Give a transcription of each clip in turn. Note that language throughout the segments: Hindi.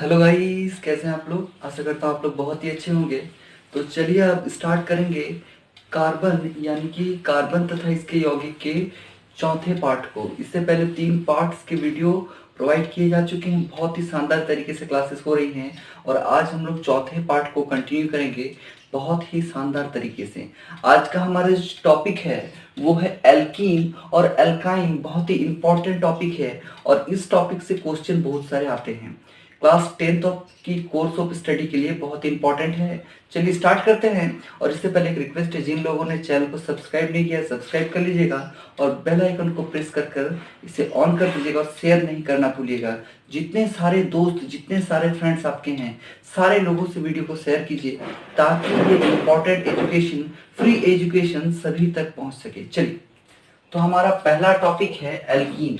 हेलो गाइस, कैसे हैं आप लोग। आशा करता हूँ आप लोग बहुत ही अच्छे होंगे। तो चलिए अब स्टार्ट करेंगे कार्बन यानी कि कार्बन तथा इसके यौगिक के चौथे पार्ट को। इससे पहले 3 पार्ट्स के वीडियो प्रोवाइड किए जा चुके हैं, बहुत ही शानदार तरीके से क्लासेस हो रही हैं और आज हम लोग चौथे पार्ट को कंटिन्यू करेंगे बहुत ही शानदार तरीके से। आज का हमारा जो टॉपिक है वो है एल्कीन और एल्काइन। बहुत ही इंपॉर्टेंट टॉपिक है और इस टॉपिक से क्वेश्चन बहुत सारे आते हैं। क्लास 10th की कोर्स ऑफ स्टडी के लिए बहुत इंपॉर्टेंट है। चलिए स्टार्ट करते हैं। और इससे पहले एक रिक्वेस्ट है, जिन लोगों ने चैनल को सब्सक्राइब नहीं किया सब्सक्राइब कर लीजिएगा और बेल आइकन को प्रेस कर कर इसे ऑन कर दीजिएगा और शेयर नहीं करना भूलिएगा। जितने सारे दोस्त जितने सारे फ्रेंड्स आपके हैं सारे लोगों से वीडियो को शेयर कीजिए ताकि ये इंपॉर्टेंट एजुकेशन, फ्री एजुकेशन सभी तक पहुंच सके। चलिए, तो हमारा पहला टॉपिक है एल्कीन।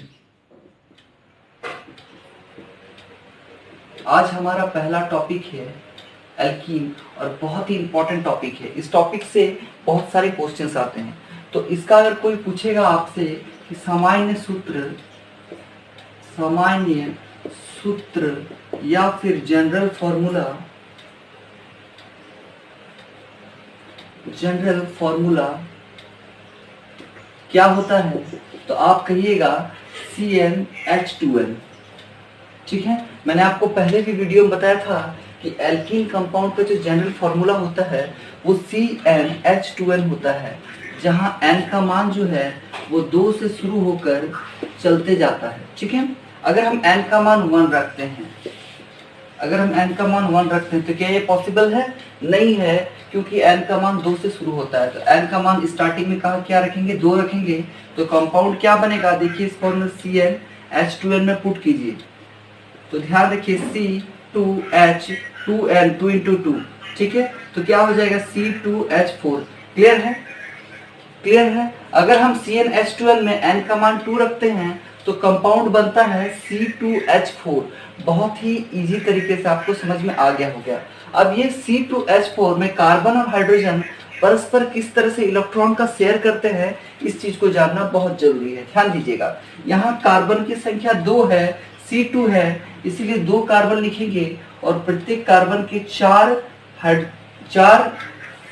आज हमारा पहला टॉपिक है एल्कीन और बहुत ही इंपॉर्टेंट टॉपिक है। इस टॉपिक से बहुत सारे क्वेश्चंस आते हैं। तो इसका अगर कोई पूछेगा आपसे कि सामान्य सूत्र या फिर जनरल फॉर्मूला क्या होता है, तो आप कहिएगा CnH2n। ठीक है, मैंने आपको पहले भी वीडियो में बताया था कि एल्कीन कंपाउंड का जो जनरल फार्मूला होता है वो CnH2n होता है, जहां N का मान जो है वो 2 से शुरू होकर चलते जाता है। ठीक है, अगर हम N का मान 1 रखते हैं तो क्या ये पॉसिबल है? नहीं है, क्योंकि N का मान 2 से शुरू होता है। तो N का मान स्टार्टिंग में कहा क्या रखेंगे? 2 रखेंगे। तो कंपाउंड क्या बनेगा? देखिए इस फॉर्मूला CnH2n में पुट कीजिए तो ध्यान रखिए C2H 2N 2 into 2। ठीक है, तो क्या हो जाएगा? C2H4। क्लियर है। अगर हम CnH2n में N का मान 2 रखते हैं तो कंपाउंड बनता है C2H4। बहुत ही इजी तरीके से आपको समझ में आ गया होगा। अब ये C2H4 में कार्बन और हाइड्रोजन परस्पर किस तरह से इलेक्ट्रॉन का शेयर करते हैं, इस चीज को जानना बहुत जरूरी है। ध्यान दीजिएगा, यहाँ कार्बन की संख्या 2 है, C2 है, इसीलिए 2 कार्बन लिखेंगे और प्रत्येक कार्बन के 4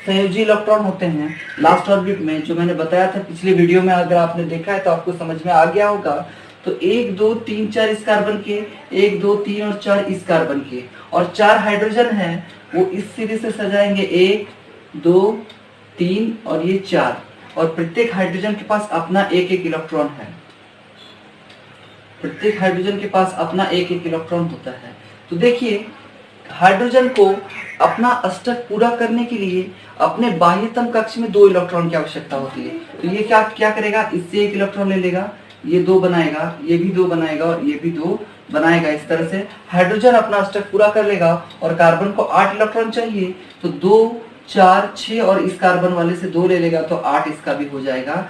संयोजी इलेक्ट्रॉन होते हैं लास्ट ऑर्बिट में, जो मैंने बताया था पिछले वीडियो में। अगर आपने देखा है तो आपको समझ में आ गया होगा। तो 1 2 3 4 इस कार्बन के, 1 2 3 और 4 इस कार्बन के, और 4 हाइड्रोजन हैं वो इस सिरे से सजाएंगे 1 2 3 और ये 4, और प्रत्येक हाइड्रोजन के पास अपना एक एक इलेक्ट्रॉन है। प्रत्येक हाइड्रोजन के पास अपना एक एक इलेक्ट्रॉन होता है। तो देखिए, हाइड्रोजन को अपना अष्टक पूरा करने के लिए अपने बाह्यतम कक्ष में 2 इलेक्ट्रॉन की आवश्यकता होती है। तो ये क्या करेगा? इससे एक इलेक्ट्रॉन ले लेगा, ये 2 बनाएगा, ये भी 2 बनाएगा और ये भी 2 बनाएगा। इस तरह से हाइड्रोजन अपना अष्टक पूरा कर लेगा और कार्बन को 8 इलेक्ट्रॉन चाहिए तो 2 4 6 और इस कार्बन वाले से 2 ले लेगा तो 8 इसका भी हो जाएगा।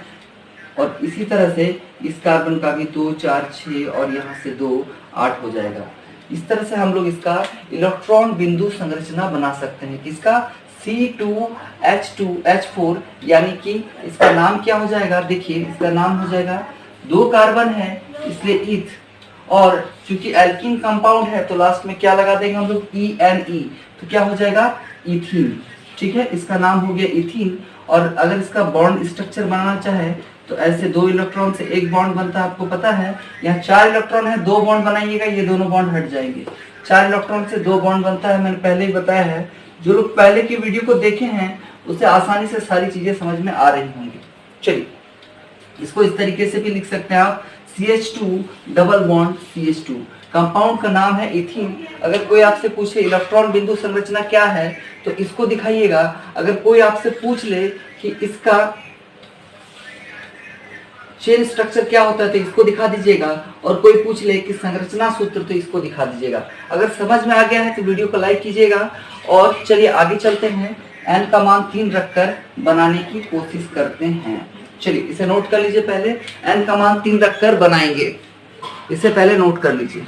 और इसी तरह से इस कार्बन का भी 2 4 6 और यहाँ से 2 8 हो जाएगा। इस तरह से हम लोग इसका इलेक्ट्रॉन बिंदु संरचना बना सकते हैं। किसका? C2H2H4, यानी कि इसका नाम क्या हो जाएगा? देखिए इसका नाम हो जाएगा, 2 कार्बन है इसलिए ईथ, और चूंकि एल्कीन कंपाउंड है तो लास्ट में क्या लगा देंगे हम लोग? ENE, तो क्या हो जाएगा? इथीन। ठीक है, इसका नाम हो गया इथीन। और अगर इसका बॉन्ड स्ट्रक्चर बनाना चाहे तो ऐसे 2 इलेक्ट्रॉन से एक बॉन्ड बनता है, आपको पता है। यहाँ 4 इलेक्ट्रॉन है, 2 बॉन्ड बनाइएगा, ये दोनों बॉन्ड हट जाएंगे। 4 इलेक्ट्रॉन से 2 बॉन्ड बनता है, मैंने पहले ही बताया है। जो लोग पहले की वीडियो को देखे हैं उसे आसानी से सारी चीजें समझ में आ रही होंगी। चलिए, इसको इस तरीके से भी लिख सकते हैं आप, CH2 double bond CH2। Compound का नाम है इथीन। अगर कोई आपसे पूछे इलेक्ट्रॉन बिंदु संरचना क्या है तो इसको दिखाइएगा। अगर कोई आपसे पूछ ले कि इसका चेन स्ट्रक्चर क्या होता है तो इसको दिखा दीजिएगा, और कोई पूछ ले कि संरचना सूत्र तो इसको दिखा दीजिएगा। अगर समझ में आ गया है तो वीडियो को लाइक कीजिएगा। और चलिए आगे चलते हैं, N का मान 3 रखकर बनाने की कोशिश करते हैं। चलिए इसे नोट कर लीजिए, पहले N का मान 3 रखकर बनाएंगे, इसे पहले नोट कर लीजिए।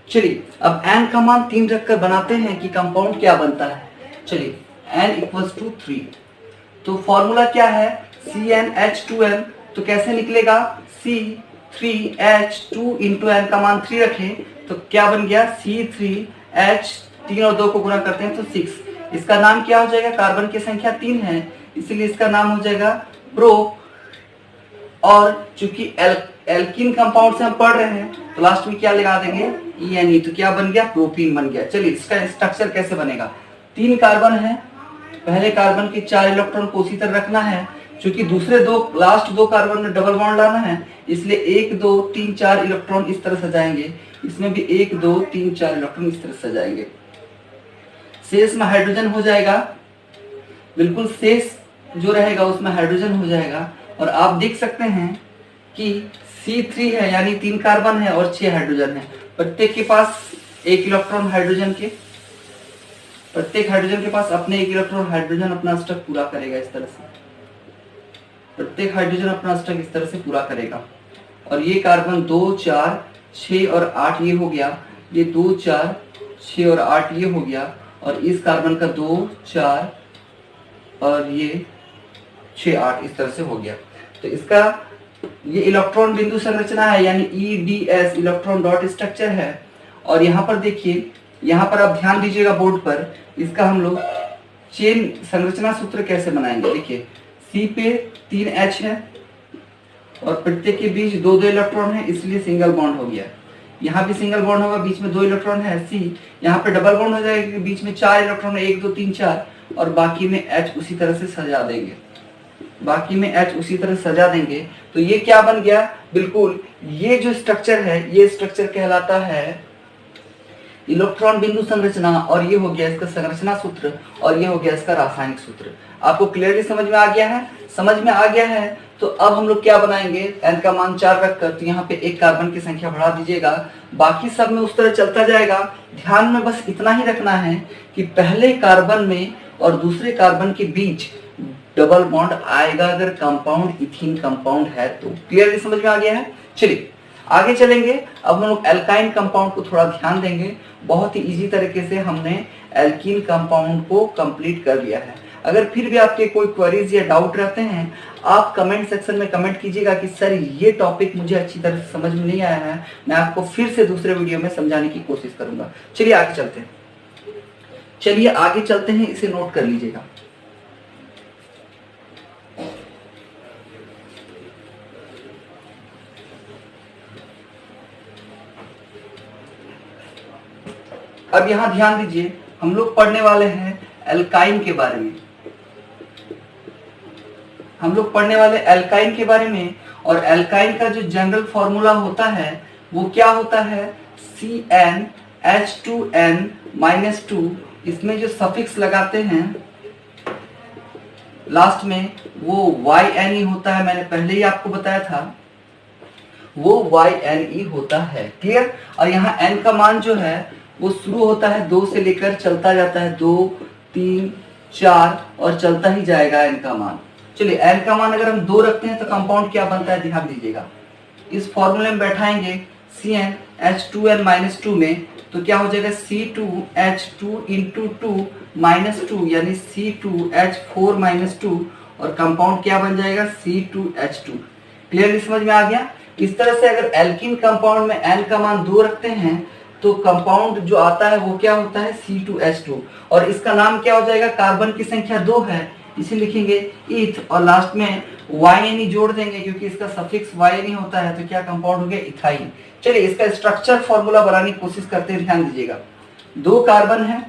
चलिए अब N का मान 3 रखकर बनाते हैं कि कंपाउंड क्या बनता है। चलिए N = 3, तो फॉर्मूला क्या है? CnH2n तो कैसे निकलेगा, C3H2 इंटू n का मान 3 रखें तो क्या बन गया, C3H, 3 और 2 को गुणा करते हैं तो 6। इसका नाम क्या हो जाएगा, कार्बन की संख्या 3 है इसीलिए इसका नाम हो जाएगा प्रो। और चूंकि एल्किन कंपाउंड से हम पढ़ रहे हैं तो लास्ट में क्या लगा देंगे, ENE, तो क्या बन गया, प्रोपीन बन गया। चलिए इसका स्ट्रक्चर कैसे बनेगा, 3 कार्बन है, पहले कार्बन के 4 इलेक्ट्रॉन को उसी तरह रखना है, क्योंकि दूसरे लास्ट 2 कार्बन में डबल बॉन्ड लाना है इसलिए 1 2 3 4 इलेक्ट्रॉन इस तरह सजाएंगे, इसमें भी 1 2 3 4 इलेक्ट्रॉन इस तरह सजाएंगे। शेष में हाइड्रोजन हो जाएगा, बिल्कुल शेष जो रहेगा उसमें हाइड्रोजन हो जाएगा। और आप देख सकते हैं कि C3 है यानी 3 कार्बन है और 6 हाइड्रोजन है, प्रत्येक के पास 1 इलेक्ट्रॉन हाइड्रोजन के, प्रत्येक हाइड्रोजन के पास अपने 1 इलेक्ट्रॉन, हाइड्रोजन अपना स्टक पूरा करेगा इस तरह से, प्रत्येक हाइड्रोजन अपना स्टक इस तरह से पूरा करेगा। और ये कार्बन 2 4 6 और 8 ये हो गया, ये 2 4 6 और 8 ये हो गया, और इस कार्बन का 2 4 और ये 6 8 इस तरह से हो गया। तो इसका ये इलेक्ट्रॉन बिंदु संरचना है यानी EDS, इलेक्ट्रॉन डॉट स्ट्रक्चर है। और यहाँ पर देखिए, यहाँ पर आप ध्यान दीजिएगा बोर्ड पर, इसका हम लोग चेन संरचना सूत्र कैसे बनाएंगे। देखिए C पे 3H है और प्रत्येक के बीच 2 2 इलेक्ट्रॉन है इसलिए सिंगल बॉन्ड हो गया। यहाँ भी सिंगल बॉन्ड होगा, बीच में 2 इलेक्ट्रॉन है C, यहाँ पे डबल बॉन्ड हो जाएगा क्योंकि बीच में 4 इलेक्ट्रॉन है, 1 2 3 4, और बाकी में H उसी तरह से सजा देंगे, बाकी में H उसी तरह सजा देंगे। तो ये क्या बन गया, बिल्कुल ये जो स्ट्रक्चर है ये स्ट्रक्चर कहलाता है इलेक्ट्रॉन बिंदु संरचना, और ये हो गया इसका संरचना सूत्र, और ये हो गया इसका रासायनिक सूत्र। आपको क्लियरली समझ में आ गया है, समझ में आ गया है। तो अब हम लोग क्या बनाएंगे, n का मान 4 रखकर, तो यहाँ पे एक कार्बन की संख्या बढ़ा दीजिएगा, बाकी सब में उस तरह चलता जाएगा। ध्यान में बस इतना ही रखना है कि पहले कार्बन में और दूसरे कार्बन के बीच डबल बॉन्ड आएगा अगर कंपाउंड इथीन कंपाउंड है तो। क्लियरली समझ में आ गया है। चलिए आगे चलेंगे, अब हम लोग एल्काइन कंपाउंड को थोड़ा ध्यान देंगे। बहुत ही इजी तरीके से हमने एल्कीन कंपाउंड को कंप्लीट कर लिया है। अगर फिर भी आपके कोई क्वेरीज या डाउट रहते हैं, आप कमेंट सेक्शन में कमेंट कीजिएगा कि सर ये टॉपिक मुझे अच्छी तरह से समझ में नहीं आया है, मैं आपको फिर से दूसरे वीडियो में समझाने की कोशिश करूंगा। चलिए आगे चलते हैं, चलिए आगे चलते हैं, इसे नोट कर लीजिएगा। अब यहां ध्यान दीजिए, हम लोग पढ़ने वाले हैं एल्काइन के बारे में, हम लोग पढ़ने वाले एल्काइन के बारे में। और एल्काइन का जो जनरल फॉर्मूला होता है वो क्या होता है, CnH2n-2। इसमें जो सफिक्स लगाते हैं लास्ट में वो YNE होता है, मैंने पहले ही आपको बताया था, वो YNE होता है। क्लियर। और यहाँ n का मान जो है वो शुरू होता है 2 से लेकर चलता जाता है 2 3 4 और चलता ही जाएगा n का मान। चलिए n का मान अगर हम 2 रखते हैं तो कंपाउंड क्या बनता है, ध्यान दीजिएगा। इस फॉर्मूले में बैठाएंगे CnH2n-2 में, तो क्या हो जाएगा C2H2 यानी C2H4-2, और कंपाउंड क्या बन जाएगा C2H2। क्लियरली समझ में आ गया। इस तरह से अगर एल्कीन कंपाउंड में n का मान 2 रखते हैं तो कंपाउंड जो आता है वो क्या होता है C2H2, और इसका नाम क्या हो जाएगा, कार्बन की संख्या 2 है इसे लिखेंगे ईथ, और लास्ट में YNE जोड़ देंगे क्योंकि इसका सफिक्स YNE होता है, तो क्या कंपाउंड हो गया इथाइन। चलिए इसका स्ट्रक्चर फॉर्मूला बनाने की कोशिश करते हैं, ध्यान दीजिएगा। 2 कार्बन है,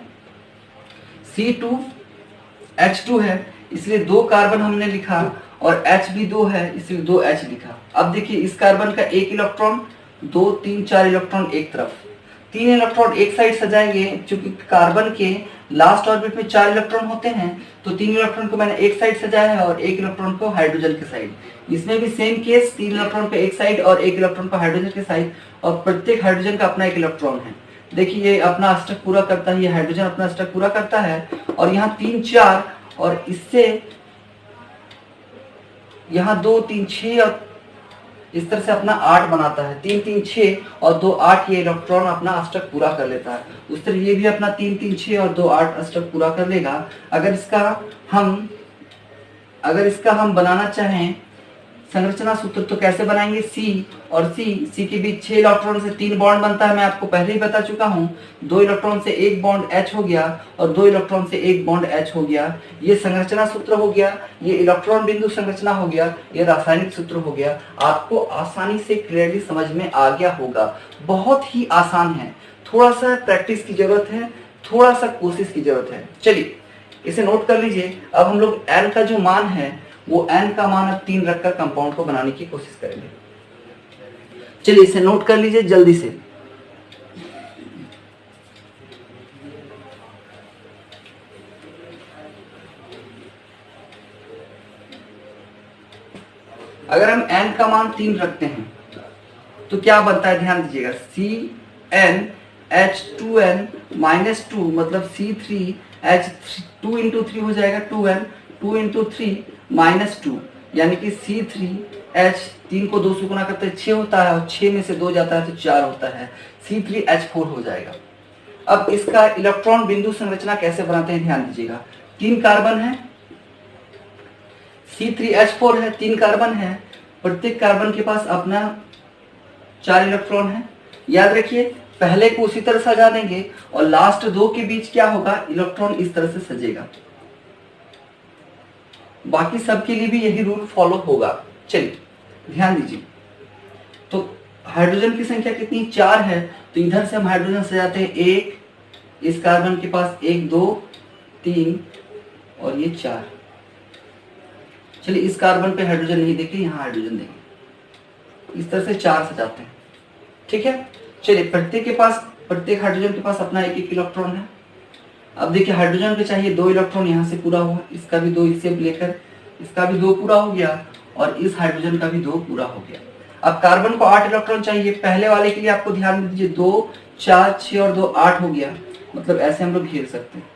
C2H2 है इसलिए 2 कार्बन हमने लिखा, और H भी 2 है इसलिए 2H लिखा। अब देखिए इस कार्बन का 1 इलेक्ट्रॉन, 2 3 4 इलेक्ट्रॉन एक तरफ, 3 इलेक्ट्रॉन एक साइड सजाएंगे, क्योंकि कार्बन के लास्ट ऑर्बिट में 4 इलेक्ट्रॉन होते हैं, तो 3 इलेक्ट्रॉन को मैंने एक साइड सजाया है और 1 इलेक्ट्रॉन को हाइड्रोजन के साइड। इसमें भी सेम केस, 3 इलेक्ट्रॉन को एक साइड और 1 इलेक्ट्रॉन को हाइड्रोजन के साइड, और प्रत्येक हाइड्रोजन का अपना 1 इलेक्ट्रॉन है। देखिए ये अपना अष्टक पूरा करता है, ये हाइड्रोजन अपना अष्टक पूरा करता है, और यहाँ 3 4 और इससे यहाँ 2 3 6 और इस तरह से अपना 8 बनाता है, 3 3 6 और 2 8, ये इलेक्ट्रॉन अपना अष्टक पूरा कर लेता है। उस तरह ये भी अपना 3 3 6 और 2 8 अष्टक पूरा कर लेगा। अगर इसका हम बनाना चाहें संरचना सूत्र तो कैसे बनाएंगे, सी और सी के बीच 6 इलेक्ट्रॉन से 3 बॉन्ड बनता है, मैं आपको पहले ही बता चुका हूं। 2 इलेक्ट्रॉन से 1 बॉन्ड H हो गया और 2 इलेक्ट्रॉन से 1 बॉन्ड H हो गया। ये संरचना सूत्र हो गया, ये इलेक्ट्रॉन बिंदु संरचना हो गया, ये रासायनिक सूत्र हो गया। आपको आसानी से क्लियरली समझ में आ गया होगा। बहुत ही आसान है, थोड़ा सा प्रैक्टिस की जरूरत है, थोड़ा सा कोशिश की जरूरत है। चलिए इसे नोट कर लीजिए। अब हम लोग n का जो मान है वो n का मान अब 3 रखकर कंपाउंड को बनाने की कोशिश करेंगे। चलिए इसे नोट कर लीजिए जल्दी से। अगर हम n का मान 3 रखते हैं तो क्या बनता है, ध्यान दीजिएगा। CnH2n -2 मतलब C3H2 × 3 हो जाएगा 2n, 2 × 3 -2 यानी कि C3H 3 को 2 से गुना करते हैं 6 होता है और 6 में से 2 जाता है तो 4 होता है, C3H4 हो जाएगा। अब इसका इलेक्ट्रॉन बिंदु संरचना कैसे बनाते हैं ध्यान दीजिएगा। 3 कार्बन है, C3H4 है, 3 कार्बन है, प्रत्येक कार्बन के पास अपना 4 इलेक्ट्रॉन है। याद रखिए पहले को उसी तरह सजा देंगे और लास्ट 2 के बीच क्या होगा, इलेक्ट्रॉन इस तरह से सजेगा। बाकी सबके लिए भी यही रूल फॉलो होगा। चलिए ध्यान दीजिए, तो हाइड्रोजन की संख्या कितनी, 4 है, तो इधर से हम हाइड्रोजन सजाते हैं 1, इस कार्बन के पास 1 2 3 और ये 4। चलिए इस कार्बन पे हाइड्रोजन नहीं देखे, यहाँ हाइड्रोजन देंगे, इस तरह से 4 सजाते हैं। ठीक है, चलिए प्रत्येक हाइड्रोजन के पास अपना 1 इलेक्ट्रॉन है। अब देखिए हाइड्रोजन को चाहिए 2 इलेक्ट्रॉन, यहाँ से पूरा हुआ, इसका भी 2 इससे लेकर इसका भी 2 पूरा हो गया और इस हाइड्रोजन का भी 2 पूरा हो गया। अब कार्बन को 8 इलेक्ट्रॉन चाहिए, पहले वाले के लिए आपको ध्यान दीजिए 2 4 6 और 2 8 हो गया। मतलब ऐसे हम लोग घेर सकते हैं,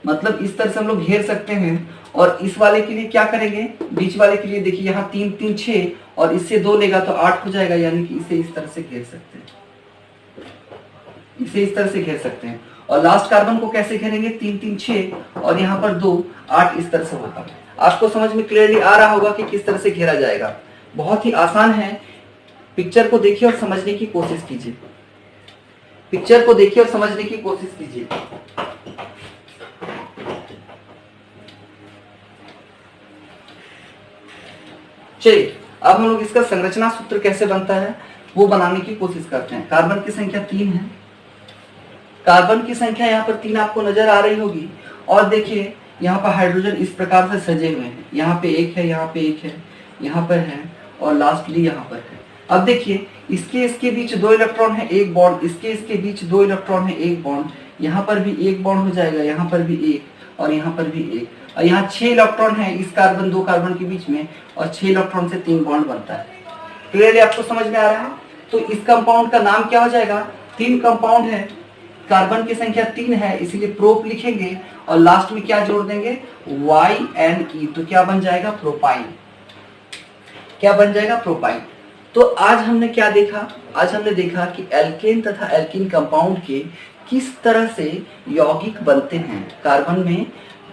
मतलब इस तरह से हम लोग घेर सकते हैं। और इस वाले के लिए क्या करेंगे, बीच वाले के लिए देखिए यहाँ 3 3 6 और इससे 2 लेगा तो 8 हो जाएगा, यानी कि इसे इस तरह से घेर सकते हैं, इसे इस तरह से घेर सकते हैं। और लास्ट कार्बन को कैसे घेरेंगे, 3 3 6 और यहाँ पर 2 8 इस तरह से होगा। आपको समझ में क्लियरली आ रहा होगा कि किस तरह से घेरा जाएगा। बहुत ही आसान है, पिक्चर को देखिए और समझने की कोशिश कीजिए, पिक्चर को देखिए और समझने की कोशिश कीजिए। चलिए अब हम लोग इसका संरचना सूत्र कैसे बनता है वो बनाने की कोशिश करते हैं। कार्बन की संख्या 3 है, कार्बन की संख्या यहाँ पर 3 आपको नजर आ रही होगी। और देखिए यहाँ पर हाइड्रोजन इस प्रकार से सजे हुए हैं, यहाँ पे 1 है, यहाँ पे 1 है, यहाँ पर है और लास्टली यहाँ पर है। अब देखिए इसके बीच 2 इलेक्ट्रॉन है, 1 बॉन्ड, इसके बीच 2 इलेक्ट्रॉन है, 1 बॉन्ड, यहाँ पर भी 1 बॉन्ड हो जाएगा, यहाँ पर भी 1 और यहाँ पर भी 1, और यहाँ 6 इलेक्ट्रॉन है इस कार्बन 2 कार्बन के बीच में और 6 इलेक्ट्रॉन से 3 बॉन्ड बनता है। क्लियरली आपको समझ में आ रहा है। तो इस कंपाउंड का नाम क्या हो जाएगा, 3 कंपाउंड है, कार्बन की संख्या 3 है, इसीलिए प्रोप लिखेंगे और लास्ट में क्या जोड़ देंगे, YNE, तो क्या बन जाएगा, प्रोपाइन। क्या बन जाएगा, प्रोपाइन। तो आज हमने क्या देखा, आज हमने देखा कि एल्केन तथा एल्कीन कंपाउंड के किस तरह से यौगिक बनते हैं, कार्बन में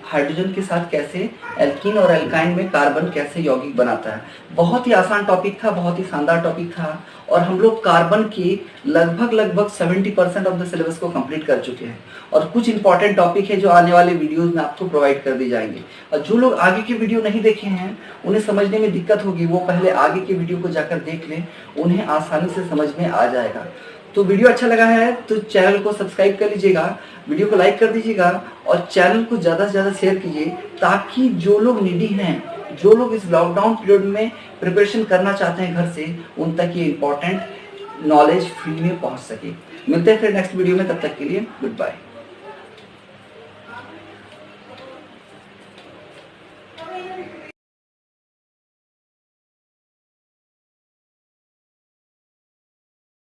हाइड्रोजन के साथ कैसे एल्कीन और एल्काइन में कार्बन कैसे यौगिक बनाता है। बहुत ही आसान टॉपिक था, बहुत ही शानदार टॉपिक था और हम लोग कार्बन की लगभग 70% ऑफ द सिलेबस को कंप्लीट कर चुके हैं। और कुछ इंपॉर्टेंट टॉपिक है जो आने वाले वीडियोस में आपको प्रोवाइड कर दी जाएंगे। और जो लोग आगे की वीडियो नहीं देखे हैं उन्हें समझने में दिक्कत होगी, वो पहले आगे की वीडियो को जाकर देख लें, उन्हें आसानी से समझ में आ जाएगा। तो वीडियो अच्छा लगा है तो चैनल को सब्सक्राइब कर लीजिएगा, वीडियो को लाइक कर दीजिएगा और चैनल को ज़्यादा से ज़्यादा शेयर कीजिए, ताकि जो लोग नीडी हैं, जो लोग इस लॉकडाउन पीरियड में प्रिपरेशन करना चाहते हैं घर से, उन तक ये इंपॉर्टेंट नॉलेज फ्री में पहुंच सके। मिलते हैं फिर नेक्स्ट वीडियो में, तब तक के लिए गुड बाय।